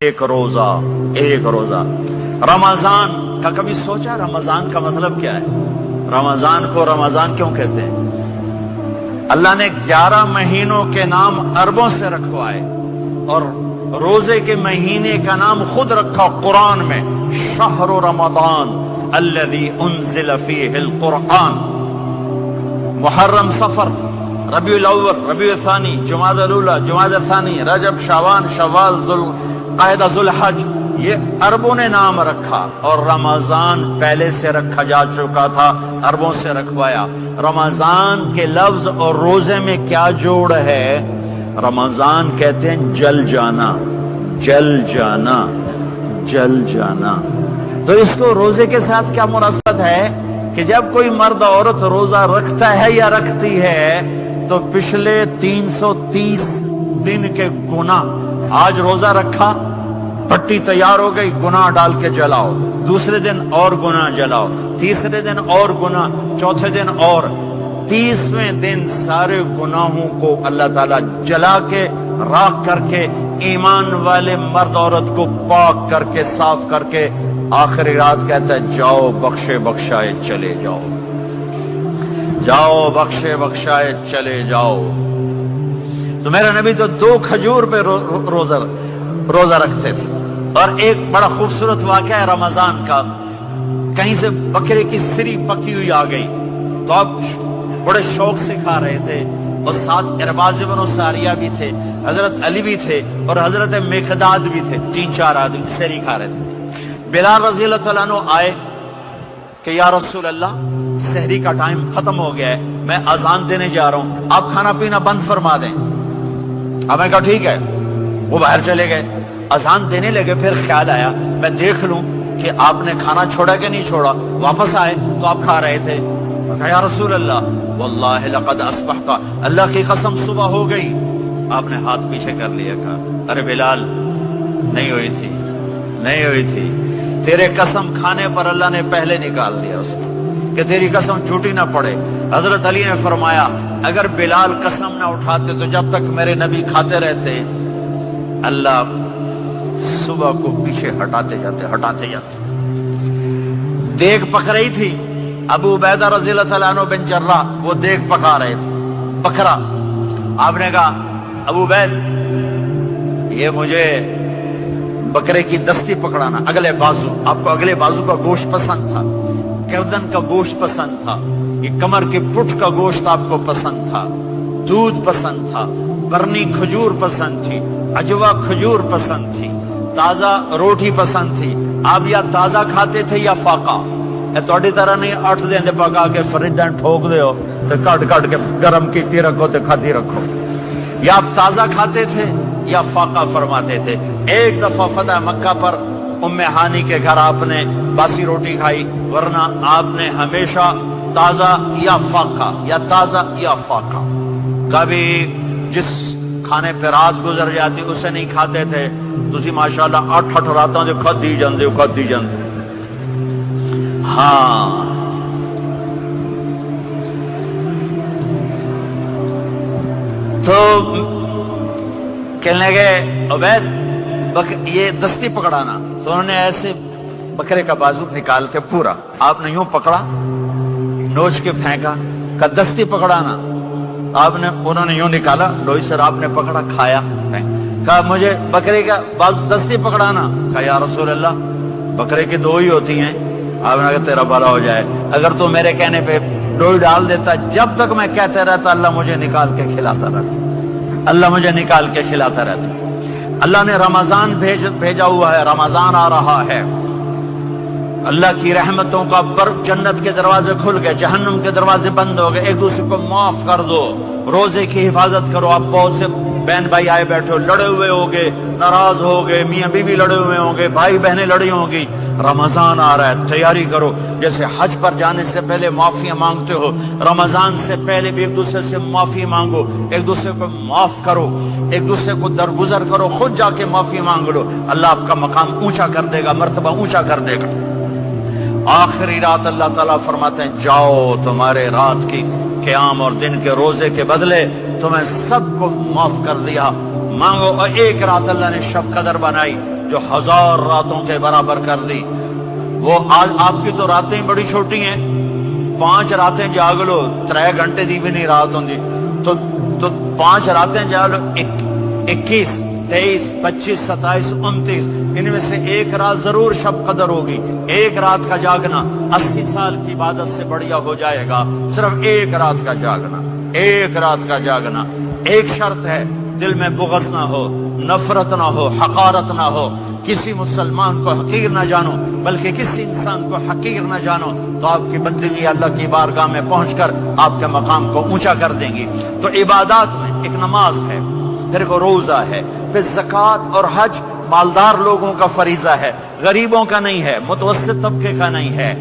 ایک روزہ رمضان کا کبھی سوچا رمضان کا مطلب کیا ہے؟ رمضان کو رمضان کیوں کہتے ہیں؟ اللہ نے 11 مہینوں کے نام عربوں سے رکھوائے اور روزے کے مہینے کا نام خود رکھا قرآن میں، شہر رمضان الذی انزل فیہ القرآن۔ محرم، صفر، ربیع الاول، ربیع الثانی، جمادی الاولی، جمادی الثانی، رجب، شعبان، شوال، ذوالقعدہ، ذوالحج، یہ عربوں نے نام رکھا اور رمضان پہلے سے رکھا جا چکا تھا، عربوں سے رکھوایا۔ رمضان کے لفظ اور روزے میں کیا جوڑ ہے؟ رمضان کہتے ہیں جل جانا، جل جانا، جل جانا۔ تو اس کو روزے کے ساتھ کیا مناسبت ہے کہ جب کوئی مرد عورت روزہ رکھتا ہے یا رکھتی ہے تو پچھلے 330 دن کے گناہ، آج روزہ رکھا، پٹی تیار ہو گئی، گناہ ڈال کے جلاؤ، دوسرے دن اور گناہ جلاؤ، تیسرے دن اور گناہ، چوتھے دن اور، 30ویں دن سارے گناہوں کو اللہ تعالیٰ جلا کے، راکھ کر کے، ایمان والے مرد عورت کو پاک کر کے، صاف کر کے، آخری رات کہتا ہے جاؤ بخشے بخشائے چلے جاؤ، جاؤ بخشے بخشائے چلے جاؤ۔ تو میرا نبی تو 2 کھجور پہ روزہ رکھتے تھے۔ اور ایک بڑا خوبصورت واقعہ ہے رمضان کا، کہیں سے بکرے کی سری پکی ہوئی آ گئی تو اب بڑے شوق سے کھا رہے تھے، اور ساتھ ارباز بن ساریہ بھی تھے، حضرت علی بھی تھے اور حضرت مقداد بھی تھے، 3-4 آدمی سری کھا رہے تھے۔ بلال رضی اللہ تعالیٰ عنہ آئے کہ یا رسول اللہ سحری کا ٹائم ختم ہو گیا ہے، میں اذان دینے جا رہا ہوں، آپ کھانا پینا بند فرما دیں۔ اب میں کہا ٹھیک ہے، وہ باہر چلے گئے، اذان دینے لگے، پھر خیال آیا میں دیکھ لوں کہ آپ نے کھانا چھوڑا کہ نہیں چھوڑا، واپس آئے تو آپ کھا رہے تھے۔ کہا یا رسول اللہ واللہ لقد اصبحت، اللہ کی قسم صبح ہو گئی۔ آپ نے ہاتھ پیچھے کر لیا، کہا ارے بلال نہیں ہوئی تھی، نہیں ہوئی تھی، تیرے قسم کھانے پر اللہ نے پہلے نکال دیا اس کو کہ تیری قسم جھوٹی نہ پڑے۔ حضرت علی نے فرمایا اگر بلال قسم نہ اٹھاتے تو جب تک میرے نبی کھاتے رہتے اللہ صبح کو پیچھے ہٹاتے جاتے۔ دیگ پک رہی تھی، ابو عبیدہ رضی اللہ تعالیٰ عنہ بن جراح وہ دیگ پکا رہے تھے، بکرا۔ آپ نے کہا ابو عبید یہ مجھے بکرے کی دستی پکڑانا، اگلے بازو، آپ کو اگلے بازو کا گوشت پسند تھا، گردن کا گوشت پسند تھا، یہ کمر کے پٹ کا گوشت آپ کو پسند تھا، دودھ پسند تھا، برنی کھجور پسند تھی، عجوا کھجور پسند تھی، تازہ روٹی پسند تھی۔ آپ یا تازہ کھاتے تھے یا فاقہ، توڑی طرح نہیں 8 دن دے پکا کے فریج دن ٹھوک دے ہو تو کٹ کے گرم کیتی رکھو تو کھاتی رکھو، یا آپ تازہ کھاتے تھے یا فاقہ فرماتے تھے۔ ایک دفعہ فتح مکہ پر ام ہانی کے گھر آپ نے باسی روٹی کھائی، ورنہ آپ نے ہمیشہ تازہ یا فاقہ، یا تازہ یا فاقہ، کبھی جس کھانے پہ رات گزر جاتی اسے نہیں کھاتے تھے۔ تسی ماشاءاللہ 8 راتاں جو کھدی جاندے ہو۔ ہاں تو کہنے لگے عبید یہ دستی پکڑانا، تو انہوں نے ایسے بکرے کا بازو نکال کے پورا آپ نے یوں پکڑا، نوچ کے پھینکا، کہ دستی پکڑانا، انہوں نے یوں نکالا لوئی سر، آپ نے پکڑا، کھایا، کہا مجھے بکرے کا بازو دستی پکڑانا۔ کہا یا رسول اللہ بکرے کی 2 ہی ہوتی ہیں۔ آپ نے کہا تیرا بھلا ہو جائے، اگر تو میرے کہنے پہ ڈوئی ڈال دیتا، جب تک میں کہتے رہتا اللہ مجھے نکال کے کھلاتا رہتا، اللہ مجھے نکال کے کھلاتا رہتا۔ اللہ نے رمضان بھیجا ہوا ہے، رمضان آ رہا ہے، اللہ کی رحمتوں کا جنت کے دروازے کھل گئے، جہنم کے دروازے بند ہو گئے، ایک دوسرے کو معاف کر دو، روزے کی حفاظت کرو۔ آپ بہت سے بہن بھائی آئے بیٹھے ہو، لڑے ہوئے ہوگے، ناراض ہوگے، میاں بیوی لڑے ہوئے ہوں گے، بھائی بہنیں لڑی ہوں گی۔ رمضان آ رہا ہے، تیاری کرو، جیسے حج پر جانے سے پہلے معافیاں مانگتے ہو، رمضان سے پہلے بھی ایک دوسرے سے معافی مانگو، ایک دوسرے کو معاف کرو، ایک دوسرے کو درگزر کرو، خود جا کے معافی مانگ لو، اللہ آپ کا مقام اونچا کر دے گا، مرتبہ اونچا کر دے گا۔ آخری رات اللہ تعالیٰ فرماتے ہیں جاؤ تمہارے رات کی قیام اور دن کے روزے کے بدلے تمہیں سب کو معاف کر دیا، مانگو۔ اور ایک رات اللہ نے شب قدر بنائی جو 1000 راتوں کے برابر کر دی. وہ آج آپ کی تو راتیں بڑی چھوٹی ہیں, 5 راتیں جاگ لو 3 گھنٹے دی بھی نہیں رات ہوندی, تو 5 راتیں جاگ لو 21 23 25 27 29, ان میں سے ایک رات ضرور شب قدر ہوگی. ایک رات کا جاگنا 80 سال کی عبادت سے بڑھیا ہو جائے گا. صرف ایک رات کا جاگنا, ایک رات کا جاگنا. ایک شرط ہے, دل میں بغض نہ ہو, نفرت نہ ہو, حقارت نہ ہو. کسی مسلمان کو حقیر نہ جانو, بلکہ کسی انسان کو حقیر نہ جانو, تو آپ کی بندگی اللہ کی بارگاہ میں پہنچ کر آپ کے مقام کو اونچا کر دیں گی. تو عبادات میں ایک نماز ہے, پھر ایک روزہ ہے, پھر زکوٰۃ اور حج مالدار لوگوں کا فریضہ ہے, غریبوں کا نہیں ہے, متوسط طبقے کا نہیں ہے.